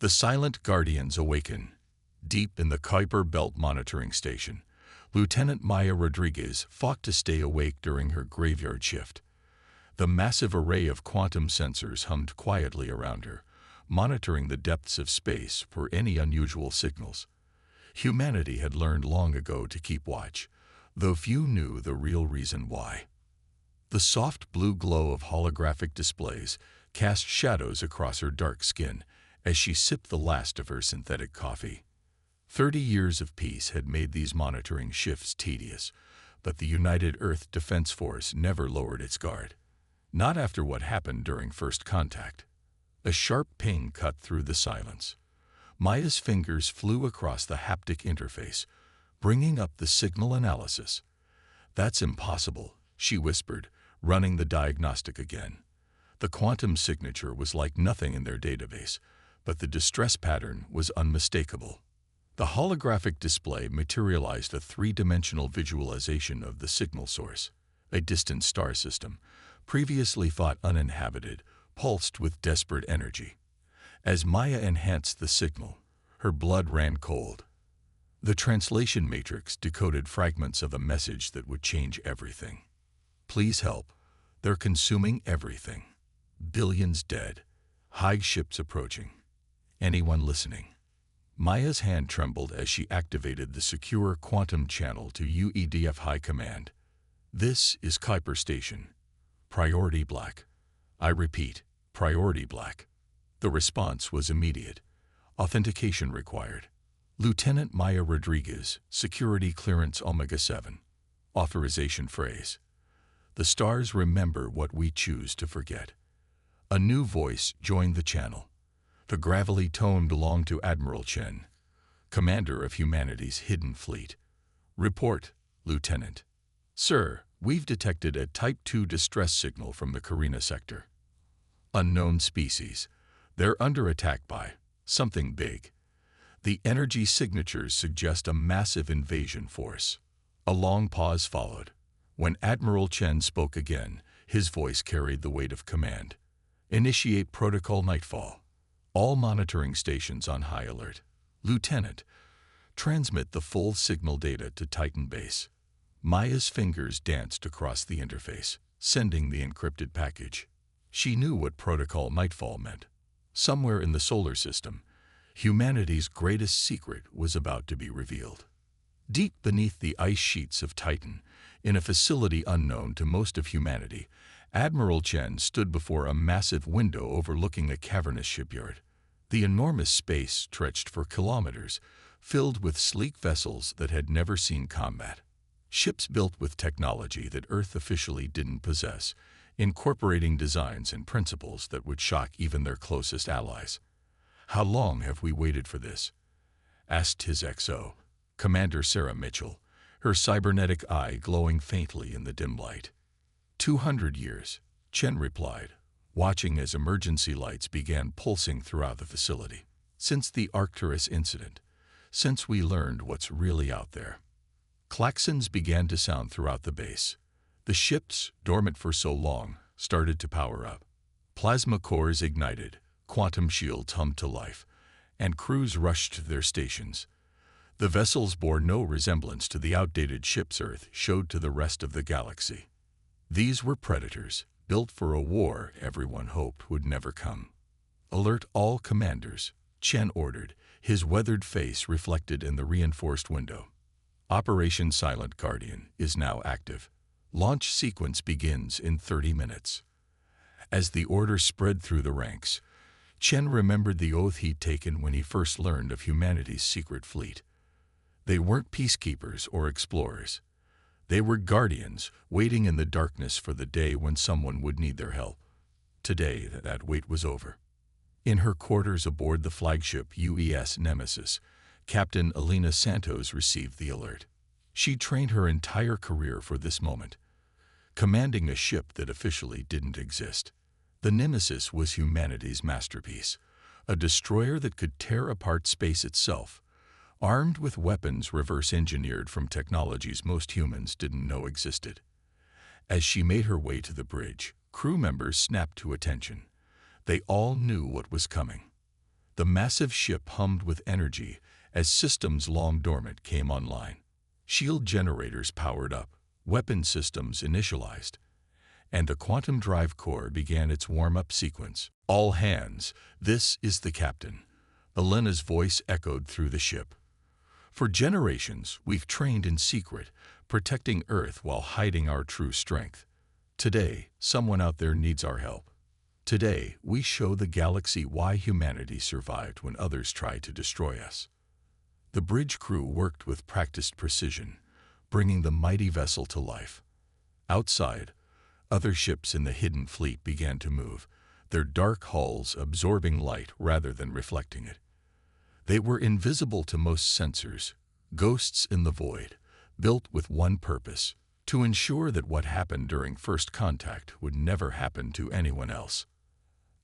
The silent guardians awaken. Deep in the Kuiper Belt monitoring station, Lieutenant Maya Rodriguez fought to stay awake during her graveyard shift. The massive array of quantum sensors hummed quietly around her, monitoring the depths of space for any unusual signals. Humanity had learned long ago to keep watch, though few knew the real reason why. The soft blue glow of holographic displays cast shadows across her dark skin as she sipped the last of her synthetic coffee. 30 years of peace had made these monitoring shifts tedious, but the United Earth Defense Force never lowered its guard. Not after what happened during first contact. A sharp ping cut through the silence. Maya's fingers flew across the haptic interface, bringing up the signal analysis. "That's impossible," she whispered, running the diagnostic again. The quantum signature was like nothing in their database, but the distress pattern was unmistakable. The holographic display materialized a three-dimensional visualization of the signal source, a distant star system, previously thought uninhabited, pulsed with desperate energy. As Maya enhanced the signal, her blood ran cold. The translation matrix decoded fragments of a message that would change everything. "Please help. They're consuming everything. Billions dead. High ships approaching. Anyone listening?" Maya's hand trembled as she activated the secure quantum channel to UEDF High Command. "This is Kuiper Station. Priority black. I repeat, priority black." The response was immediate. Authentication required. Lieutenant Maya Rodriguez, Security Clearance Omega 7. Authorization phrase. "The stars remember what we choose to forget." A new voice joined the channel. The gravelly tone belonged to Admiral Chen, commander of humanity's hidden fleet. "Report, Lieutenant." "Sir, we've detected a Type 2 distress signal from the Carina sector. Unknown species. They're under attack by something big. The energy signatures suggest a massive invasion force." A long pause followed. When Admiral Chen spoke again, his voice carried the weight of command. "Initiate Protocol Nightfall. All monitoring stations on high alert. Lieutenant, transmit the full signal data to Titan Base." Maya's fingers danced across the interface, sending the encrypted package. She knew what Protocol Nightfall meant. Somewhere in the solar system, humanity's greatest secret was about to be revealed. Deep beneath the ice sheets of Titan, in a facility unknown to most of humanity, Admiral Chen stood before a massive window overlooking a cavernous shipyard. The enormous space stretched for kilometers, filled with sleek vessels that had never seen combat. Ships built with technology that Earth officially didn't possess, incorporating designs and principles that would shock even their closest allies. "How long have we waited for this?" asked his XO, Commander Sarah Mitchell, her cybernetic eye glowing faintly in the dim light. 200 years, Chen replied, watching as emergency lights began pulsing throughout the facility. "Since the Arcturus incident, since we learned what's really out there." Klaxons began to sound throughout the base. The ships, dormant for so long, started to power up. Plasma cores ignited, quantum shields hummed to life, and crews rushed to their stations. The vessels bore no resemblance to the outdated ships Earth showed to the rest of the galaxy. These were predators, built for a war everyone hoped would never come. "Alert all commanders," Chen ordered, his weathered face reflected in the reinforced window. "Operation Silent Guardian is now active. Launch sequence begins in 30 minutes. As the order spread through the ranks, Chen remembered the oath he'd taken when he first learned of humanity's secret fleet. They weren't peacekeepers or explorers. They were guardians, waiting in the darkness for the day when someone would need their help. Today, that wait was over. In her quarters aboard the flagship UES Nemesis, Captain Alina Santos received the alert. She'd trained her entire career for this moment, commanding a ship that officially didn't exist. The Nemesis was humanity's masterpiece, a destroyer that could tear apart space itself, armed with weapons reverse-engineered from technologies most humans didn't know existed. As she made her way to the bridge, crew members snapped to attention. They all knew what was coming. The massive ship hummed with energy as systems long dormant came online. Shield generators powered up, weapon systems initialized, and the quantum drive core began its warm-up sequence. All hands, this is the captain. Elena's voice echoed through the ship. For generations, we've trained in secret, protecting Earth while hiding our true strength. Today, someone out there needs our help. Today, we show the galaxy why humanity survived when others tried to destroy us. The bridge crew worked with practiced precision, bringing the mighty vessel to life. Outside, other ships in the hidden fleet began to move, their dark hulls absorbing light rather than reflecting it. They were invisible to most sensors, ghosts in the void, built with one purpose: to ensure that what happened during first contact would never happen to anyone else.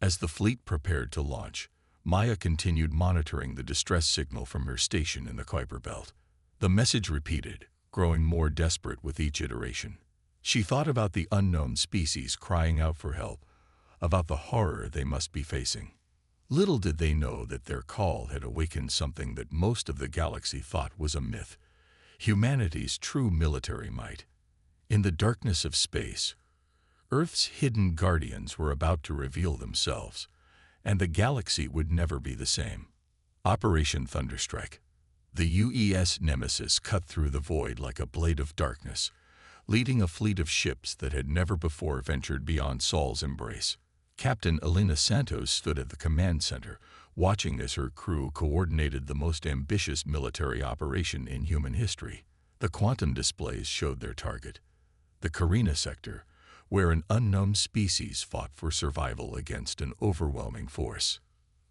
As the fleet prepared to launch, Maya continued monitoring the distress signal from her station in the Kuiper Belt. The message repeated, growing more desperate with each iteration. She thought about the unknown species crying out for help, about the horror they must be facing. Little did they know that their call had awakened something that most of the galaxy thought was a myth: humanity's true military might. In the darkness of space, Earth's hidden guardians were about to reveal themselves, and the galaxy would never be the same. Operation Thunderstrike. The UES Nemesis cut through the void like a blade of darkness, leading a fleet of ships that had never before ventured beyond Sol's embrace. Captain Elena Santos stood at the command center, watching as her crew coordinated the most ambitious military operation in human history. The quantum displays showed their target, the Carina sector, where an unknown species fought for survival against an overwhelming force.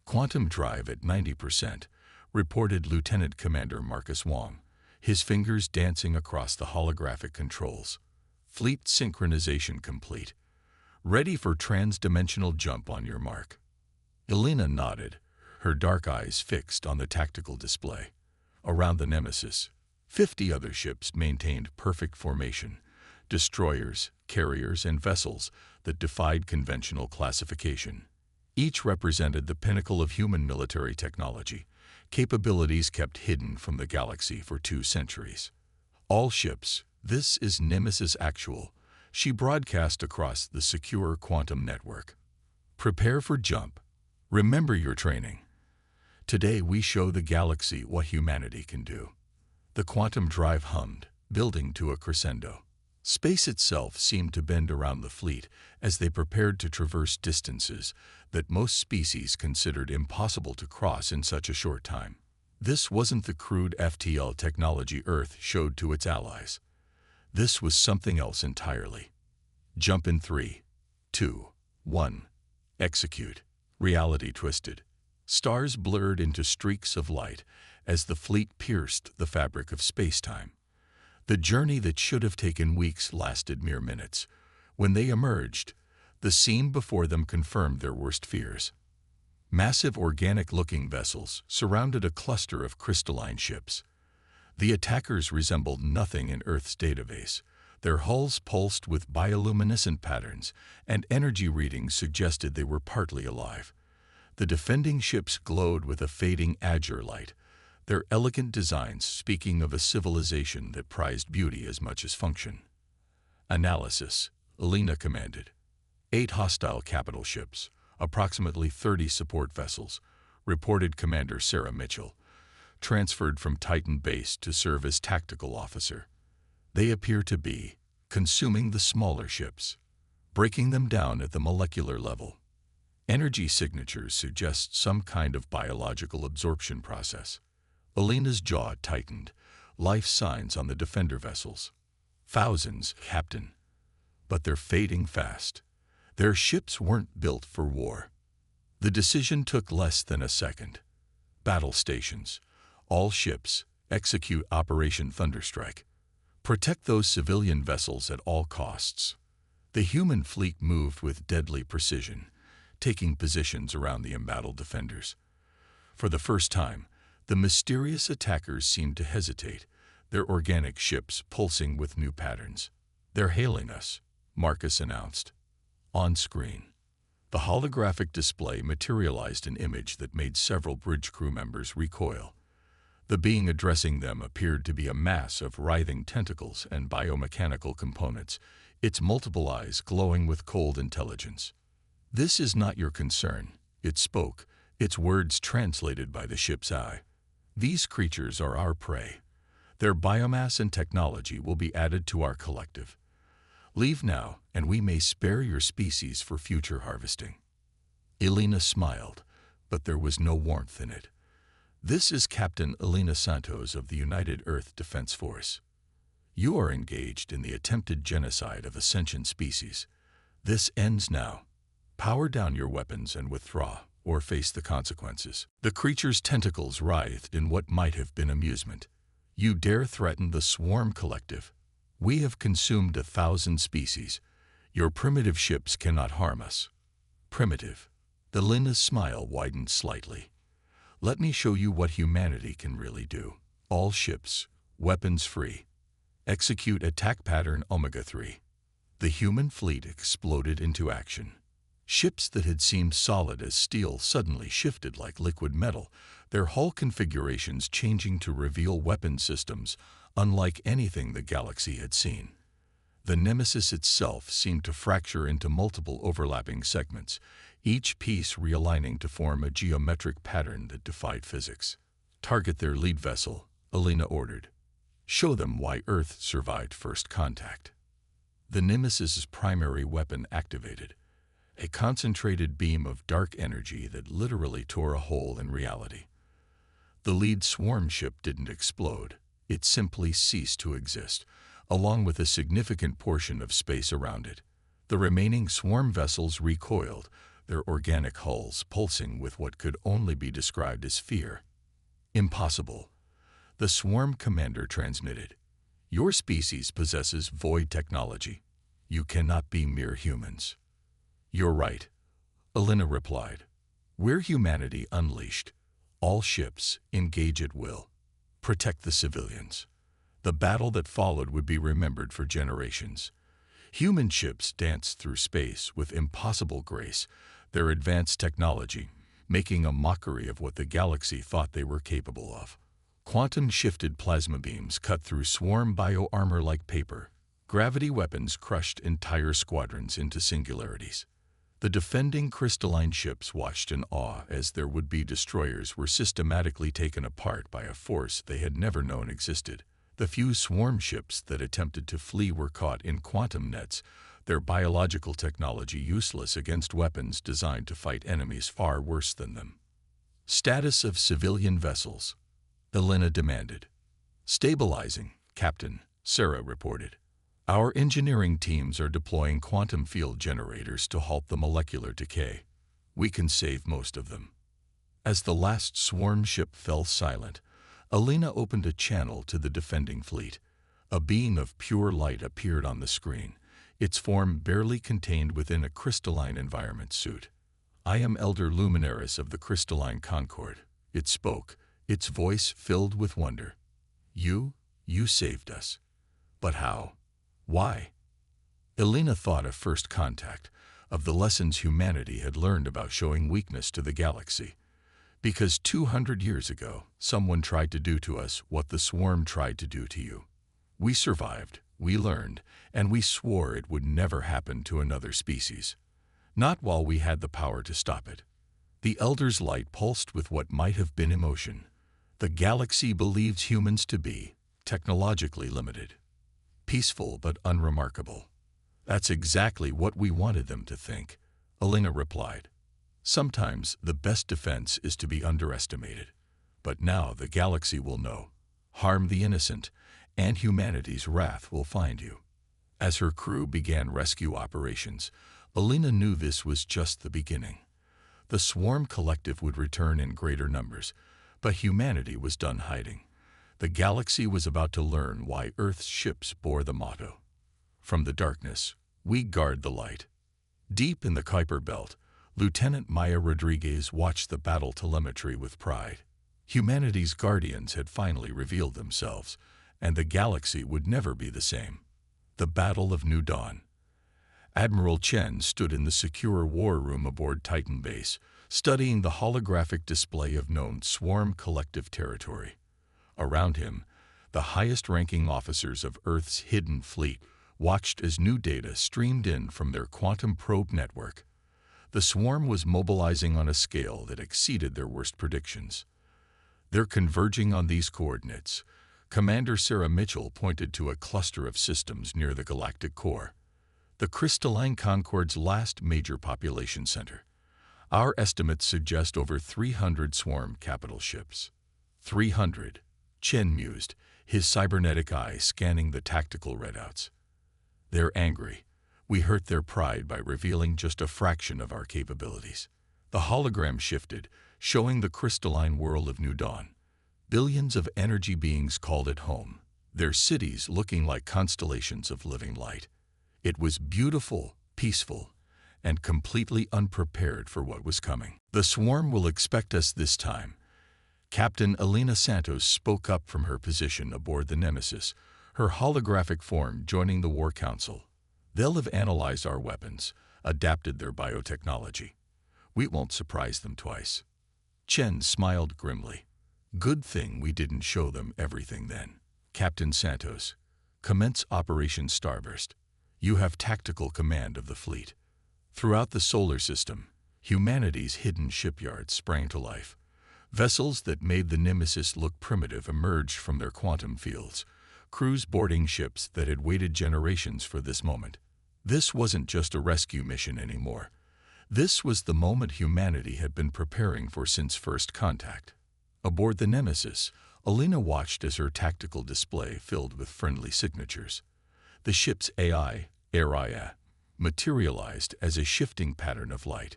Quantum drive at 90%, reported Lieutenant Commander Marcus Wong, his fingers dancing across the holographic controls. Fleet synchronization complete. Ready for trans-dimensional jump on your mark. Elena nodded, her dark eyes fixed on the tactical display. Around the Nemesis, 50 other ships maintained perfect formation, destroyers, carriers, and vessels that defied conventional classification. Each represented the pinnacle of human military technology, capabilities kept hidden from the galaxy for 2 centuries. All ships, this is Nemesis Actual, she broadcast across the secure quantum network. Prepare for jump. Remember your training. Today we show the galaxy what humanity can do. The quantum drive hummed, building to a crescendo. Space itself seemed to bend around the fleet as they prepared to traverse distances that most species considered impossible to cross in such a short time. This wasn't the crude FTL technology Earth showed to its allies. This was something else entirely. Jump in 3, 2, 1. Execute. Reality twisted. Stars blurred into streaks of light as the fleet pierced the fabric of space-time. The journey that should have taken weeks lasted mere minutes. When they emerged, the scene before them confirmed their worst fears. Massive organic-looking vessels surrounded a cluster of crystalline ships. The attackers resembled nothing in Earth's database. Their hulls pulsed with bioluminescent patterns, and energy readings suggested they were partly alive. The defending ships glowed with a fading azure light, their elegant designs speaking of a civilization that prized beauty as much as function. Analysis, Elena commanded. 8 hostile capital ships, approximately 30 support vessels, reported Commander Sarah Mitchell, transferred from Titan Base to serve as tactical officer. They appear to be consuming the smaller ships, breaking them down at the molecular level. Energy signatures suggest some kind of biological absorption process. Elena's jaw tightened, life signs on the defender vessels. Thousands, Captain. But they're fading fast. Their ships weren't built for war. The decision took less than a second. Battle stations. All ships, execute Operation Thunderstrike. Protect those civilian vessels at all costs. The human fleet moved with deadly precision, taking positions around the embattled defenders. For the first time, the mysterious attackers seemed to hesitate, their organic ships pulsing with new patterns. "They're hailing us," Marcus announced. On screen. The holographic display materialized an image that made several bridge crew members recoil. The being addressing them appeared to be a mass of writhing tentacles and biomechanical components, its multiple eyes glowing with cold intelligence. "This is not your concern," it spoke, its words translated by the ship's eye. "These creatures are our prey. Their biomass and technology will be added to our collective. Leave now, and we may spare your species for future harvesting." Elena smiled, but there was no warmth in it. "This is Captain Elena Santos of the United Earth Defense Force. You are engaged in the attempted genocide of a sentient species. This ends now. Power down your weapons and withdraw, or face the consequences." The creature's tentacles writhed in what might have been amusement. "You dare threaten the Swarm Collective? We have consumed 1,000 species. Your primitive ships cannot harm us." "Primitive?" Elena's smile widened slightly. "Let me show you what humanity can really do. All ships, weapons free. Execute attack pattern Omega-3. The human fleet exploded into action. Ships that had seemed solid as steel suddenly shifted like liquid metal, their hull configurations changing to reveal weapon systems unlike anything the galaxy had seen. The Nemesis itself seemed to fracture into multiple overlapping segments, each piece realigning to form a geometric pattern that defied physics. "Target their lead vessel," Elena ordered. "Show them why Earth survived first contact." The Nemesis's primary weapon activated, a concentrated beam of dark energy that literally tore a hole in reality. The lead swarm ship didn't explode. It simply ceased to exist, along with a significant portion of space around it. The remaining swarm vessels recoiled, their organic hulls pulsing with what could only be described as fear. "Impossible," the swarm commander transmitted. "Your species possesses void technology. You cannot be mere humans." "You're right," Elena replied. "We're humanity unleashed. All ships, engage at will. Protect the civilians." The battle that followed would be remembered for generations. Human ships danced through space with impossible grace, their advanced technology making a mockery of what the galaxy thought they were capable of. Quantum-shifted plasma beams cut through swarm bio-armor like paper. Gravity weapons crushed entire squadrons into singularities. The defending crystalline ships watched in awe as their would-be destroyers were systematically taken apart by a force they had never known existed. The few swarm ships that attempted to flee were caught in quantum nets, their biological technology useless against weapons designed to fight enemies far worse than them. "Status of civilian vessels," Elena demanded. "Stabilizing, Captain," Sarah reported. "Our engineering teams are deploying quantum field generators to halt the molecular decay. We can save most of them." As the last swarm ship fell silent, Elena opened a channel to the defending fleet. A beam of pure light appeared on the screen, its form barely contained within a crystalline environment suit. "I am Elder Luminaris of the Crystalline Concord," it spoke, its voice filled with wonder. You saved us. But how? Why?" Elena thought of first contact, of the lessons humanity had learned about showing weakness to the galaxy. "Because 200 years ago, someone tried to do to us what the swarm tried to do to you. We survived, we learned, and we swore it would never happen to another species. Not while we had the power to stop it." The Elder's light pulsed with what might have been emotion. "The galaxy believes humans to be technologically limited. Peaceful but unremarkable. That's exactly what we wanted them to think," Elena replied. "Sometimes the best defense is to be underestimated. But now the galaxy will know. Harm the innocent, and humanity's wrath will find you." As her crew began rescue operations, Elena knew this was just the beginning. The Swarm Collective would return in greater numbers, but humanity was done hiding. The galaxy was about to learn why Earth's ships bore the motto, "From the darkness, we guard the light." Deep in the Kuiper Belt, Lieutenant Maya Rodriguez watched the battle telemetry with pride. Humanity's guardians had finally revealed themselves, and the galaxy would never be the same. The Battle of New Dawn. Admiral Chen stood in the secure war room aboard Titan base, studying the holographic display of known swarm collective territory. Around him, the highest-ranking officers of Earth's hidden fleet watched as new data streamed in from their quantum probe network. The swarm was mobilizing on a scale that exceeded their worst predictions. They're converging on these coordinates. Commander Sarah Mitchell pointed to a cluster of systems near the galactic core, the crystalline Concord's last major population center. Our estimates suggest over 300 swarm capital ships. 300, Chen mused, his cybernetic eye scanning the tactical readouts. They're angry. We hurt their pride by revealing just a fraction of our capabilities. The hologram shifted, showing the crystalline world of New Dawn. Billions of energy beings called it home, their cities looking like constellations of living light. It was beautiful, peaceful, and completely unprepared for what was coming. The swarm will expect us this time. Captain Elena Santos spoke up from her position aboard the Nemesis, her holographic form joining the War Council. They'll have analyzed our weapons, adapted their biotechnology. We won't surprise them twice. Chen smiled grimly. Good thing we didn't show them everything then. Captain Santos, commence Operation Starburst. You have tactical command of the fleet. Throughout the solar system, humanity's hidden shipyards sprang to life. Vessels that made the Nemesis look primitive emerged from their quantum fields, crews boarding ships that had waited generations for this moment. This wasn't just a rescue mission anymore. This was the moment humanity had been preparing for since first contact. Aboard the Nemesis, Elena watched as her tactical display filled with friendly signatures. The ship's AI, Araya, materialized as a shifting pattern of light.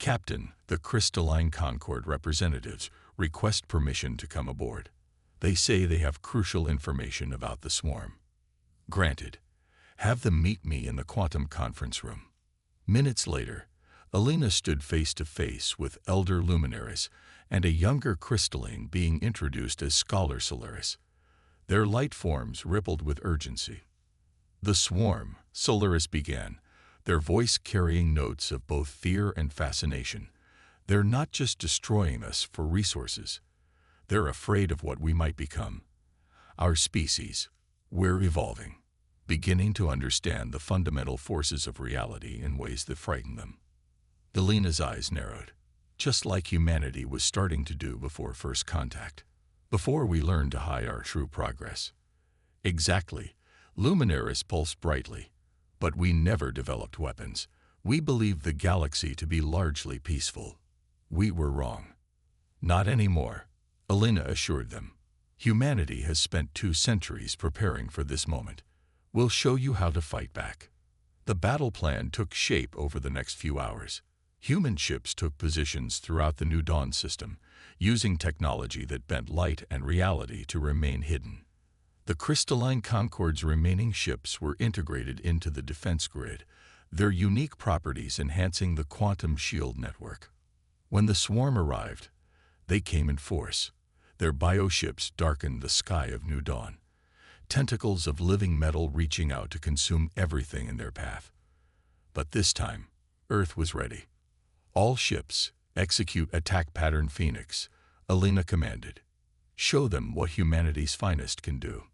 Captain, the crystalline Concord representatives request permission to come aboard. They say they have crucial information about the swarm. Granted. Have them meet me in the quantum conference room. Minutes later, Elena stood face to face with Elder Luminaris and a younger crystalline being introduced as Scholar Solaris. Their light forms rippled with urgency. The swarm, Solaris began, their voice carrying notes of both fear and fascination. They're not just destroying us for resources. They're afraid of what we might become. Our species, we're evolving, beginning to understand the fundamental forces of reality in ways that frighten them. Elena's eyes narrowed, just like humanity was starting to do before first contact, before we learned to hide our true progress. Exactly. Luminaris pulsed brightly. But we never developed weapons. We believed the galaxy to be largely peaceful. We were wrong. Not anymore, Elena assured them. Humanity has spent 2 centuries preparing for this moment. We'll show you how to fight back. The battle plan took shape over the next few hours. Human ships took positions throughout the New Dawn system, using technology that bent light and reality to remain hidden. The crystalline Concord's remaining ships were integrated into the defense grid, their unique properties enhancing the quantum shield network. When the swarm arrived, they came in force. Their bioships darkened the sky of New Dawn, tentacles of living metal reaching out to consume everything in their path. But this time, Earth was ready. All ships, execute attack pattern Phoenix, Elena commanded. Show them what humanity's finest can do.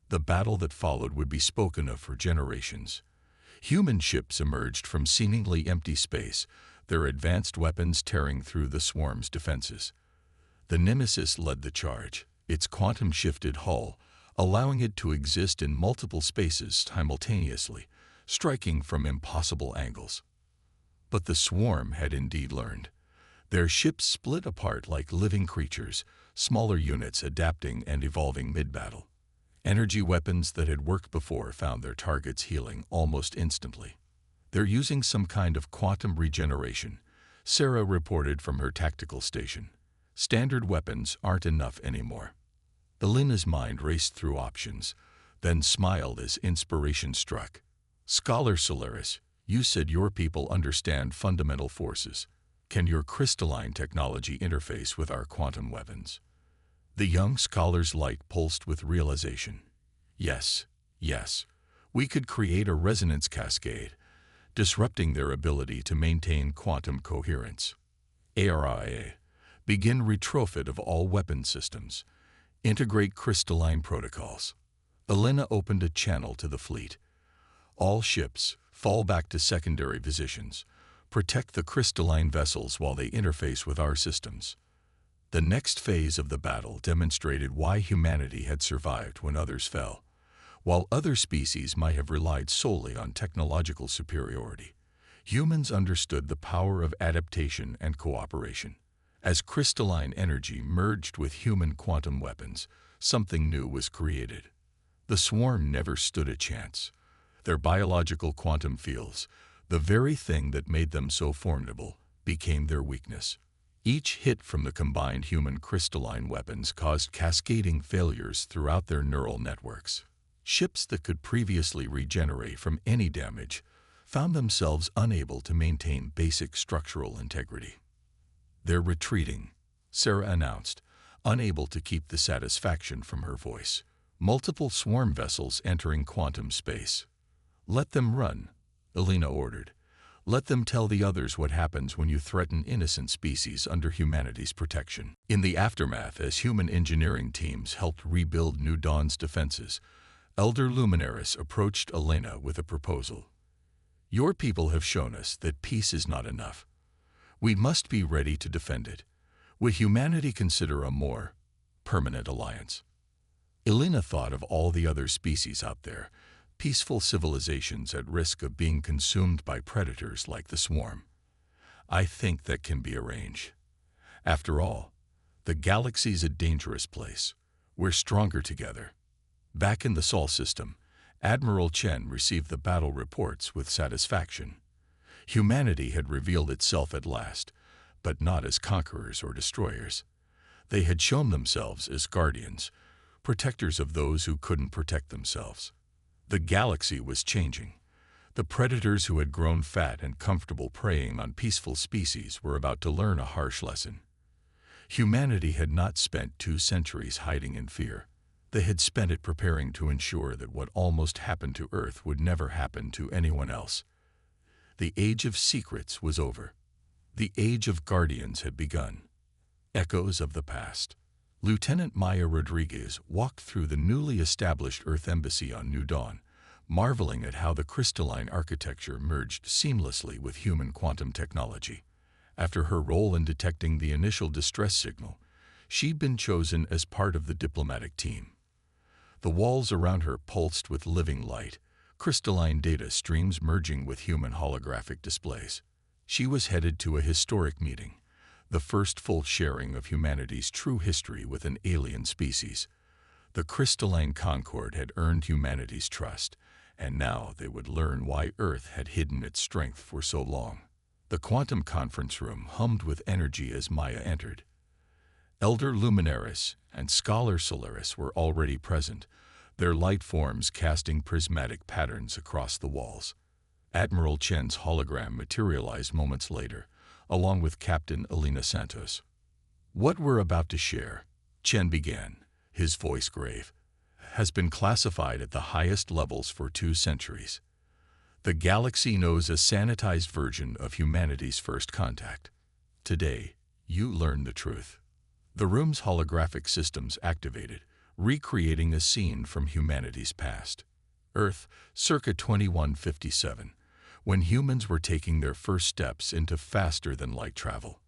The battle that followed would be spoken of for generations. Human ships emerged from seemingly empty space, their advanced weapons tearing through the swarm's defenses. The Nemesis led the charge, its quantum-shifted hull, allowing it to exist in multiple spaces simultaneously, striking from impossible angles. But the swarm had indeed learned. Their ships split apart like living creatures, smaller units adapting and evolving mid-battle. Energy weapons that had worked before found their targets healing almost instantly. They're using some kind of quantum regeneration, Sarah reported from her tactical station. Standard weapons aren't enough anymore. Elena's mind raced through options, then smiled as inspiration struck. Scholar Solaris, you said your people understand fundamental forces. Can your crystalline technology interface with our quantum weapons? The young scholar's light pulsed with realization. Yes, yes, we could create a resonance cascade, disrupting their ability to maintain quantum coherence. ARIA. Begin retrofit of all weapon systems. Integrate crystalline protocols. Elena opened a channel to the fleet. All ships, fall back to secondary positions. Protect the crystalline vessels while they interface with our systems. The next phase of the battle demonstrated why humanity had survived when others fell. While other species might have relied solely on technological superiority, humans understood the power of adaptation and cooperation. As crystalline energy merged with human quantum weapons, something new was created. The swarm never stood a chance. Their biological quantum fields, the very thing that made them so formidable, became their weakness. Each hit from the combined human crystalline weapons caused cascading failures throughout their neural networks. Ships that could previously regenerate from any damage found themselves unable to maintain basic structural integrity. "They're retreating," Sarah announced, unable to keep the satisfaction from her voice. Multiple swarm vessels entering quantum space. "Let them run," Elena ordered. "Let them tell the others what happens when you threaten innocent species under humanity's protection." In the aftermath, as human engineering teams helped rebuild New Dawn's defenses, Elder Luminaris approached Elena with a proposal. "Your people have shown us that peace is not enough. We must be ready to defend it. Would humanity consider a more permanent alliance?" Elena thought of all the other species out there, peaceful civilizations at risk of being consumed by predators like the swarm. "I think that can be arranged. After all, the galaxy's a dangerous place. We're stronger together." Back in the Sol system, Admiral Chen received the battle reports with satisfaction. Humanity had revealed itself at last, but not as conquerors or destroyers. They had shown themselves as guardians, protectors of those who couldn't protect themselves. The galaxy was changing. The predators who had grown fat and comfortable preying on peaceful species were about to learn a harsh lesson. Humanity had not spent 2 centuries hiding in fear. They had spent it preparing to ensure that what almost happened to Earth would never happen to anyone else. The age of secrets was over. The age of guardians had begun. Echoes of the past. Lieutenant Maya Rodriguez walked through the newly established Earth Embassy on New Dawn, marveling at how the crystalline architecture merged seamlessly with human quantum technology. After her role in detecting the initial distress signal, she'd been chosen as part of the diplomatic team. The walls around her pulsed with living light, crystalline data streams merging with human holographic displays. She was headed to a historic meeting, the first full sharing of humanity's true history with an alien species. The crystalline concord had earned humanity's trust, and now they would learn why Earth had hidden its strength for so long. The quantum conference room hummed with energy as Maya entered. Elder Luminaris and Scholar Solaris were already present, their light forms casting prismatic patterns across the walls. Admiral Chen's hologram materialized moments later, along with Captain Elena Santos. "What we're about to share," Chen began, his voice grave, "has been classified at the highest levels for 2 centuries. The galaxy knows a sanitized version of humanity's first contact. Today, you learn the truth." The room's holographic systems activated, recreating a scene from humanity's past. Earth, circa 2157, when humans were taking their first steps into faster-than-light travel.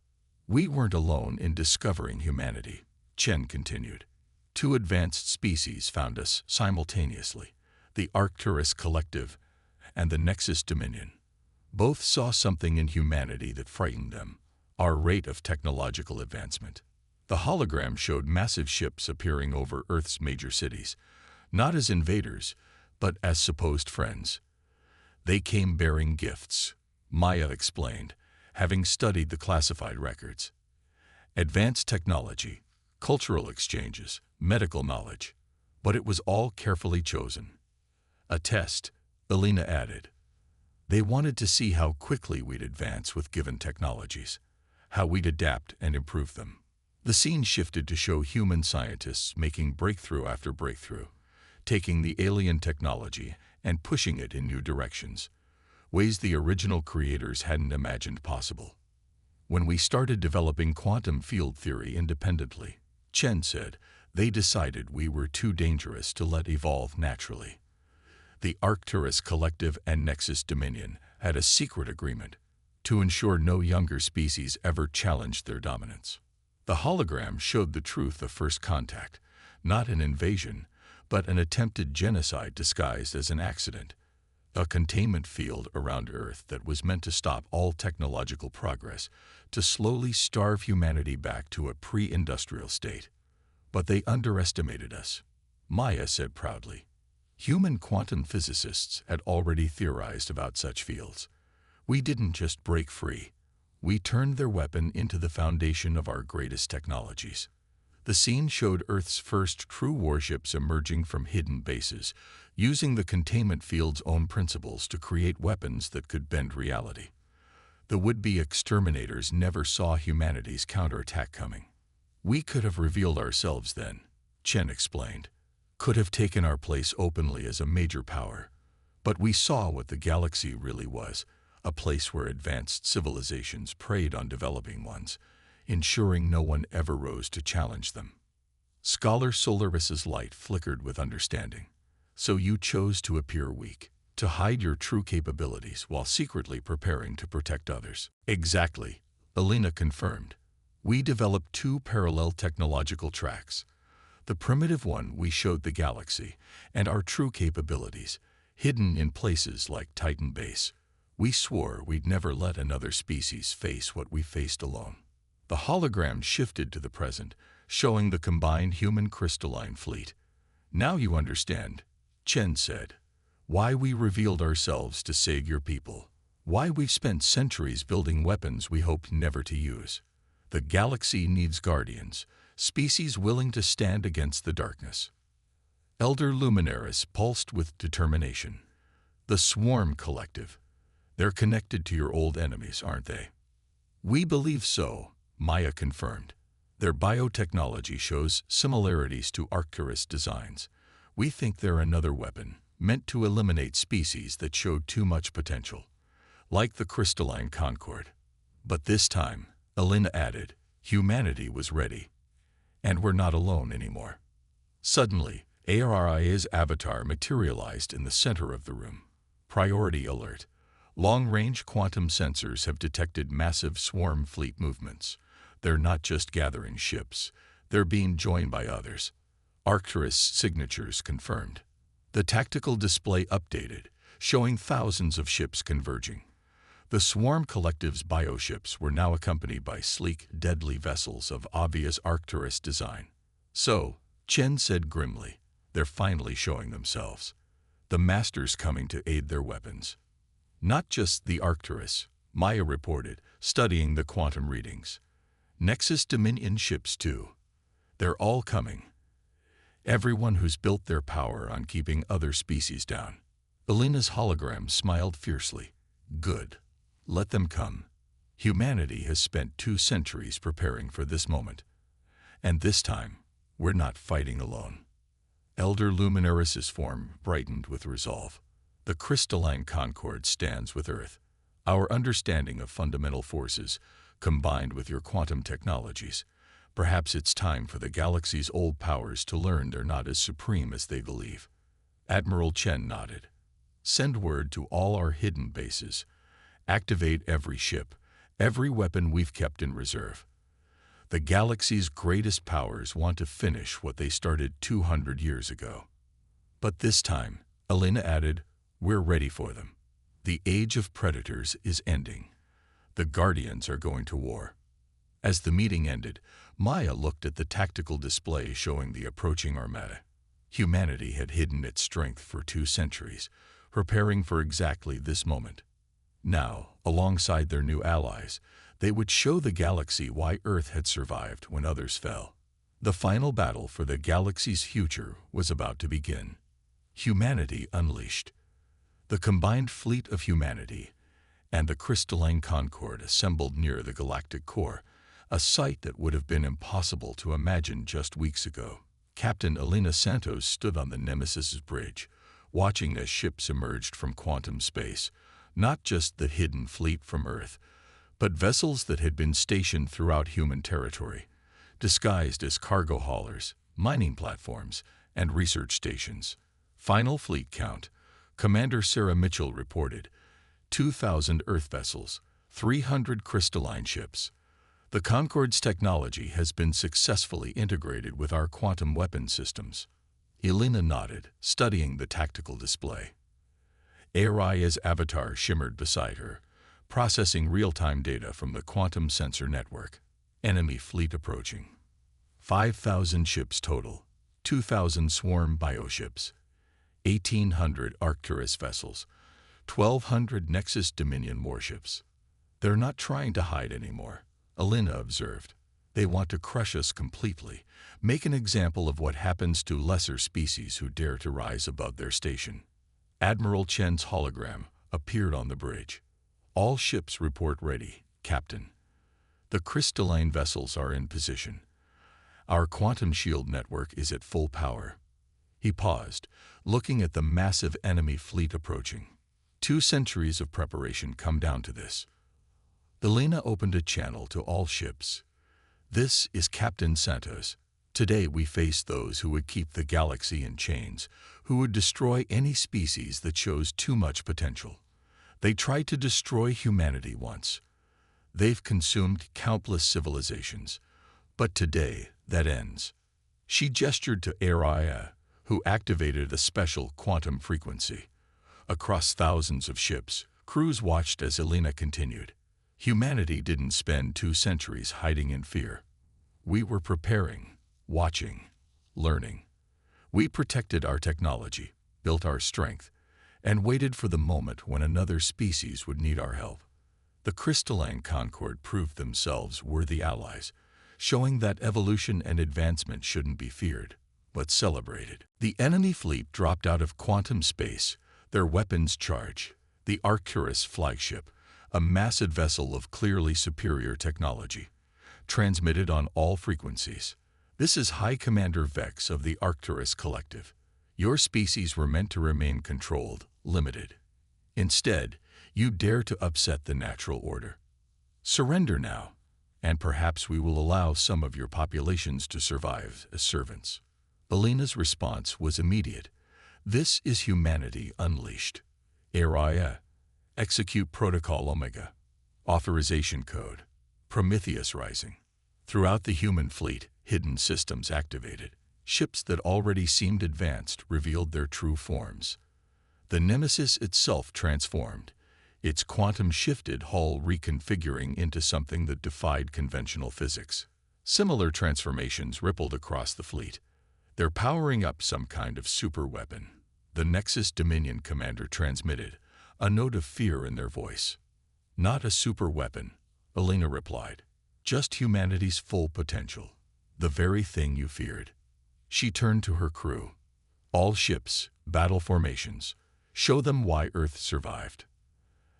"We weren't alone in discovering humanity," Chen continued. 2 advanced species found us simultaneously, the Arcturus Collective and the Nexus Dominion. Both saw something in humanity that frightened them, our rate of technological advancement. The hologram showed massive ships appearing over Earth's major cities, not as invaders, but as supposed friends. "They came bearing gifts," Maya explained, having studied the classified records. "Advanced technology, cultural exchanges, medical knowledge, but it was all carefully chosen. A test," Elena added. "They wanted to see how quickly we'd advance with given technologies, how we'd adapt and improve them." The scene shifted to show human scientists making breakthrough after breakthrough, taking the alien technology and pushing it in new directions. ways the original creators hadn't imagined possible. When we started developing quantum field theory independently, Chen said, they decided we were too dangerous to let evolve naturally. The Arcturus Collective and Nexus Dominion had a secret agreement to ensure no younger species ever challenged their dominance. The hologram showed the truth of first contact, not an invasion, but an attempted genocide disguised as an accident, a containment field around Earth that was meant to stop all technological progress, to slowly starve humanity back to a pre-industrial state. But they underestimated us, Maya said proudly. Human quantum physicists had already theorized about such fields. We didn't just break free. We turned their weapon into the foundation of our greatest technologies. The scene showed Earth's first true warships emerging from hidden bases, using the containment field's own principles to create weapons that could bend reality. The would-be exterminators never saw humanity's counterattack coming. We could have revealed ourselves then, Chen explained, could have taken our place openly as a major power. But we saw what the galaxy really was, a place where advanced civilizations preyed on developing ones, ensuring no one ever rose to challenge them. Scholar Solaris's light flickered with understanding. So you chose to appear weak, to hide your true capabilities while secretly preparing to protect others. Exactly, Alina confirmed. We developed two parallel technological tracks. The primitive one we showed the galaxy, and our true capabilities, hidden in places like Titan Base. We swore we'd never let another species face what we faced alone. The hologram shifted to the present, showing the combined human crystalline fleet. Now you understand, Chen said, why we revealed ourselves to save your people, why we've spent centuries building weapons we hoped never to use. The galaxy needs guardians, species willing to stand against the darkness. Elder Luminaris pulsed with determination. The Swarm Collective. They're connected to your old enemies, aren't they? We believe so, Maya confirmed. Their biotechnology shows similarities to Arcturus designs. We think they're another weapon, meant to eliminate species that showed too much potential, like the crystalline Concord. But this time, Alina added, humanity was ready. And we're not alone anymore. Suddenly, ARIA's avatar materialized in the center of the room. Priority alert. Long-range quantum sensors have detected massive swarm fleet movements. They're not just gathering ships. They're being joined by others. Arcturus signatures confirmed. The tactical display updated, showing thousands of ships converging. The Swarm Collective's bioships were now accompanied by sleek, deadly vessels of obvious Arcturus design. So, Chen said grimly, they're finally showing themselves. The masters coming to aid their weapons. Not just the Arcturus, Maya reported, studying the quantum readings. Nexus Dominion ships too. They're all coming. Everyone who's built their power on keeping other species down. Alina's hologram smiled fiercely. Good. Let them come. Humanity has spent 2 centuries preparing for this moment. And this time, we're not fighting alone. Elder Luminaris's form brightened with resolve. The crystalline Concord stands with Earth. Our understanding of fundamental forces, combined with your quantum technologies, perhaps it's time for the galaxy's old powers to learn they're not as supreme as they believe. Admiral Chen nodded. Send word to all our hidden bases. Activate every ship, every weapon we've kept in reserve. The galaxy's greatest powers want to finish what they started 200 years ago. But this time, Alina added, we're ready for them. The age of predators is ending. The Guardians are going to war. As the meeting ended, Maya looked at the tactical display showing the approaching armada. Humanity had hidden its strength for 2 centuries, preparing for exactly this moment. Now, alongside their new allies, they would show the galaxy why Earth had survived when others fell. The final battle for the galaxy's future was about to begin. Humanity unleashed. The combined fleet of humanity and the crystalline Concord assembled near the galactic core, a sight that would have been impossible to imagine just weeks ago. Captain Alina Santos stood on the Nemesis's bridge, watching as ships emerged from quantum space, Not just the hidden fleet from Earth, but vessels that had been stationed throughout human territory, disguised as cargo haulers, mining platforms, and research stations. Final fleet count. Commander Sarah Mitchell reported 2,000 Earth vessels, 300 crystalline ships. The Concorde's technology has been successfully integrated with our quantum weapon systems. Elena nodded, studying the tactical display. Aria's avatar shimmered beside her, processing real-time data from the quantum sensor network. Enemy fleet approaching. 5,000 ships total, 2,000 swarm bioships, 1,800 Arcturus vessels, 1,200 Nexus Dominion warships. They're not trying to hide anymore, Elena observed. They want to crush us completely, make an example of what happens to lesser species who dare to rise above their station. Admiral Chen's hologram appeared on the bridge. All ships report ready, Captain. The crystalline vessels are in position. Our quantum shield network is at full power. He paused, looking at the massive enemy fleet approaching. 2 centuries of preparation come down to this. Elena opened a channel to all ships. This is Captain Santos. Today we face those who would keep the galaxy in chains, who would destroy any species that shows too much potential. They tried to destroy humanity once. They've consumed countless civilizations. But today, that ends. She gestured to Aria, who activated a special quantum frequency. Across thousands of ships, crews watched as Elena continued. Humanity didn't spend 2 centuries hiding in fear. We were preparing, watching, learning. We protected our technology, built our strength, and waited for the moment when another species would need our help. The crystalline Concorde proved themselves worthy allies, showing that evolution and advancement shouldn't be feared, but celebrated. The enemy fleet dropped out of quantum space, their weapons charged. The Arcturus flagship, a massive vessel of clearly superior technology, transmitted on all frequencies. This is High Commander Vex of the Arcturus Collective. Your species were meant to remain controlled, limited. Instead, you dare to upset the natural order. Surrender now, and perhaps we will allow some of your populations to survive as servants. Elena's response was immediate. This is humanity unleashed. Aria. Execute Protocol Omega. Authorization Code. Prometheus Rising. Throughout the human fleet, hidden systems activated. Ships that already seemed advanced revealed their true forms. The Nemesis itself transformed, its quantum-shifted hull reconfiguring into something that defied conventional physics. Similar transformations rippled across the fleet. They're powering up some kind of superweapon. The Nexus Dominion commander transmitted, a note of fear in their voice. Not a superweapon, Elena replied. Just humanity's full potential. The very thing you feared. She turned to her crew. All ships, battle formations. Show them why Earth survived.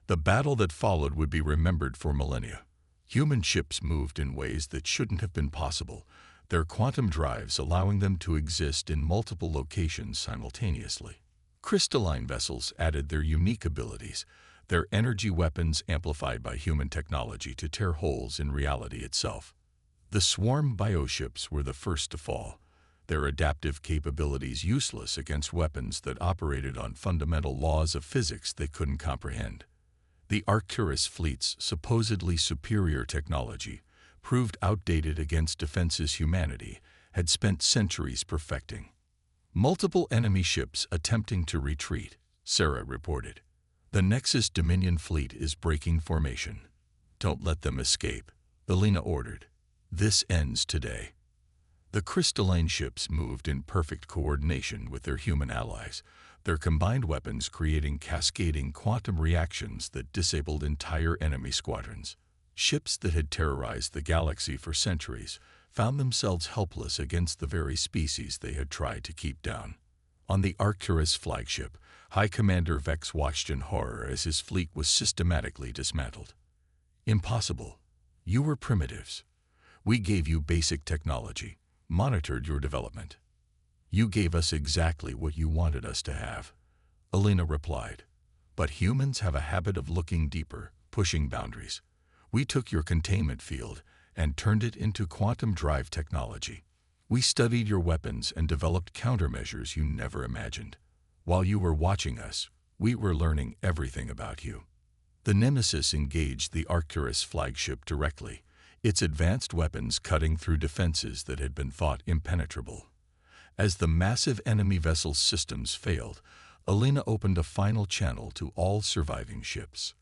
The battle that followed would be remembered for millennia. Human ships moved in ways that shouldn't have been possible, their quantum drives allowing them to exist in multiple locations simultaneously. Crystalline vessels added their unique abilities, their energy weapons amplified by human technology to tear holes in reality itself. The swarm bioships were the first to fall, their adaptive capabilities useless against weapons that operated on fundamental laws of physics they couldn't comprehend. The Arcturus fleet's supposedly superior technology, proved outdated against defenses humanity had spent centuries perfecting. Multiple enemy ships attempting to retreat, Sarah reported. The Nexus Dominion fleet is breaking formation. Don't let them escape, Elena ordered. This ends today. The crystalline ships moved in perfect coordination with their human allies, their combined weapons creating cascading quantum reactions that disabled entire enemy squadrons. Ships that had terrorized the galaxy for centuries found themselves helpless against the very species they had tried to keep down. On the Arcturus flagship, High Commander Vex watched in horror as his fleet was systematically dismantled. Impossible. You were primitives. We gave you basic technology, monitored your development. You gave us exactly what you wanted us to have, Elena replied. But humans have a habit of looking deeper, pushing boundaries. We took your containment field and turned it into quantum drive technology. We studied your weapons and developed countermeasures you never imagined. While you were watching us, we were learning everything about you. The Nemesis engaged the Arcturus flagship directly, its advanced weapons cutting through defenses that had been thought impenetrable. As the massive enemy vessel's systems failed, Alina opened a final channel to all surviving ships.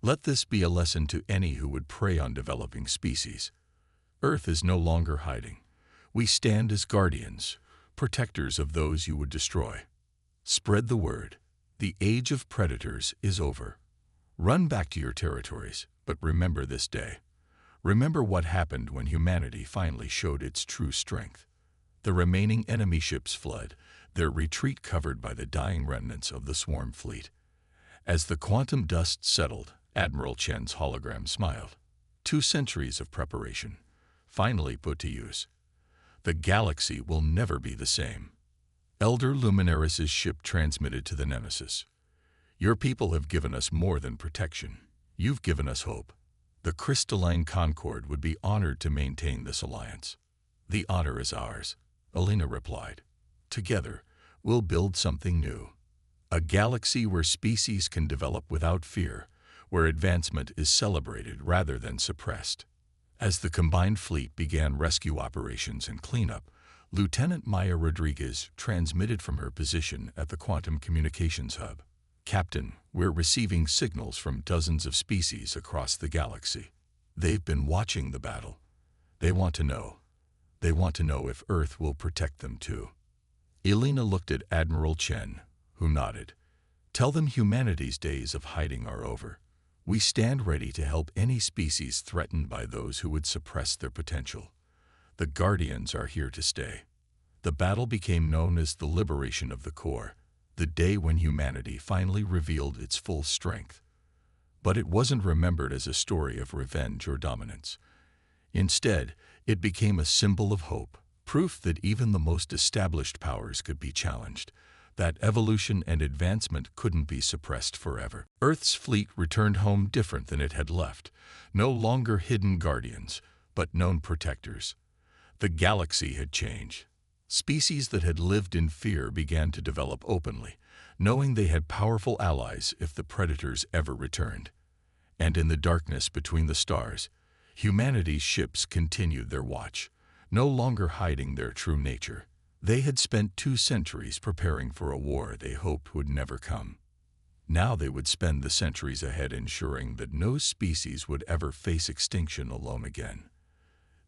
Let this be a lesson to any who would prey on developing species. Earth is no longer hiding. We stand as guardians, protectors of those you would destroy. Spread the word. The age of predators is over. Run back to your territories, but remember this day. Remember what happened when humanity finally showed its true strength. The remaining enemy ships fled, their retreat covered by the dying remnants of the swarm fleet. As the quantum dust settled, Admiral Chen's hologram smiled. 2 centuries of preparation, finally put to use. The galaxy will never be the same. Elder Luminaris's ship transmitted to the Nemesis. Your people have given us more than protection. You've given us hope. The crystalline Concord would be honored to maintain this alliance. The honor is ours, Alina replied. Together, we'll build something new. A galaxy where species can develop without fear, where advancement is celebrated rather than suppressed. As the combined fleet began rescue operations and cleanup, Lieutenant Maya Rodriguez transmitted from her position at the Quantum Communications Hub. Captain, we're receiving signals from dozens of species across the galaxy. They've been watching the battle. They want to know. They want to know if Earth will protect them too. Elena looked at Admiral Chen, who nodded. Tell them humanity's days of hiding are over. We stand ready to help any species threatened by those who would suppress their potential. The Guardians are here to stay. The battle became known as the liberation of the core, the day when humanity finally revealed its full strength. But it wasn't remembered as a story of revenge or dominance. Instead, it became a symbol of hope, proof that even the most established powers could be challenged, that evolution and advancement couldn't be suppressed forever. Earth's fleet returned home different than it had left, no longer hidden guardians, but known protectors. The galaxy had changed. Species that had lived in fear began to develop openly, knowing they had powerful allies if the predators ever returned. And in the darkness between the stars, humanity's ships continued their watch, no longer hiding their true nature. They had spent 2 centuries preparing for a war they hoped would never come. Now they would spend the centuries ahead ensuring that no species would ever face extinction alone again.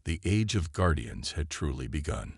The Age of Guardians had truly begun.